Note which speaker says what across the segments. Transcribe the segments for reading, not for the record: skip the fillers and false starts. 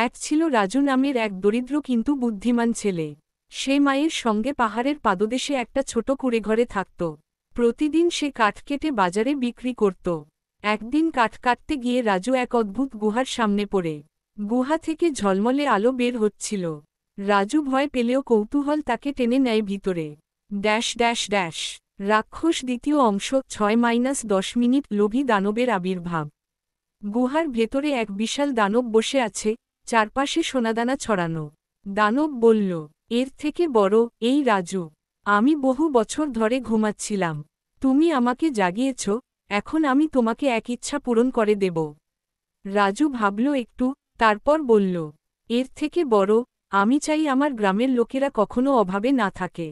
Speaker 1: এক ছিল রাজু নামের এক দরিদ্র কিন্তু বুদ্ধিমান ছেলে। সে মায়ের সঙ্গে পাহাড়ের পাদদেশে একটা ছোট কুঁড়েঘরে থাকত। প্রতিদিন সে কাঠ কেটে বাজারে বিক্রি করত। একদিন কাঠ কাটতে গিয়ে রাজু এক অদ্ভুত গুহার সামনে পড়ে। গুহা থেকে ঝলমলে আলো বের হচ্ছিল। রাজু ভয় পেলেও কৌতূহল তাকে টেনে নেয় ভিতরে। Dash dash dash. রাক্ষস দ্বিতীয় অংশ 6-10 লোভী দানবের আবির্ভাব। গুহার ভেতরে এক বিশাল দানব বসে আছে, চারপাশে সোনাদানা ছড়ানো। দানব বলল, এর থেকে বড়, এই রাজু। আমি বহু বছর ধরে ঘুমাচ্ছিলাম। তুমি আমাকে জাগিয়েছ, এখন আমি তোমাকে এক ইচ্ছা পূরণ করে দেব। রাজু ভাবল একটু, তারপর বলল, এর থেকে বড়, আমি চাই আমার গ্রামের লোকেরা কখনো অভাবে না থাকে।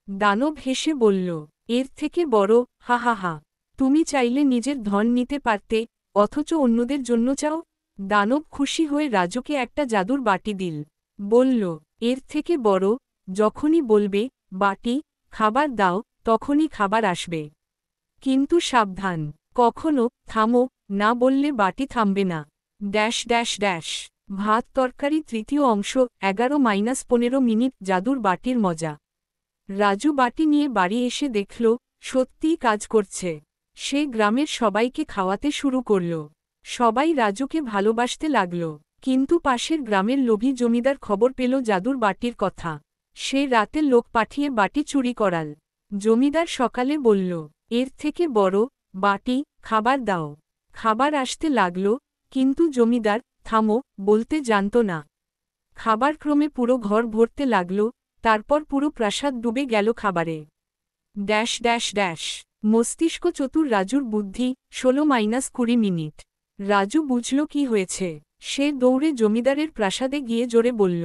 Speaker 1: দানব হেসে বলল, এর থেকে বড়, হা হা হা। তুমি চাইলে নিজের ধন নিতে পারতে, অথচ অন্যদের জন্য চাও। দানব খুশি হয়ে রাজুকে একটা জাদুর বাটি দিল। বলল, এর থেকে বড়, যখনই বলবে, বাটি, খাবার দাও, তখনই খাবার আসবে। কিন্তু সাবধান, কখনো, থামো, না বললে বাটি থামবে না। Dash dash dash. ভাত তরকারি তৃতীয় অংশ 11-15 জাদুর বাটির মজা। রাজু বাটি নিয়ে বাড়ি এসে দেখল, সত্যিই কাজ করছে। সে গ্রামের সবাইকে খাওয়াতে শুরু করল। সবাই রাজুকে ভালোবাসতে লাগল। কিন্তু পাশের গ্রামের লোভী জমিদার খবর পেল জাদুর বাটির কথা। সে রাতে লোক পাঠিয়ে বাটি চুরি করাল। জমিদার সকালে বলল, এর থেকে বড়, বাটি, খাবার দাও। খাবার আসতে লাগল, কিন্তু জমিদার, থামো, বলতে জানত না। খাবার ক্রমে পুরো ঘর ভরতে লাগল, তারপর পুরো প্রাসাদ ডুবে গেল খাবারে। Dash dash dash. মস্তিষ্ক চতুর রাজুর বুদ্ধি 16-20। রাজু বুঝল কি হয়েছে। সে দৌড়ে জমিদারের প্রাসাদে গিয়ে জোরে বলল,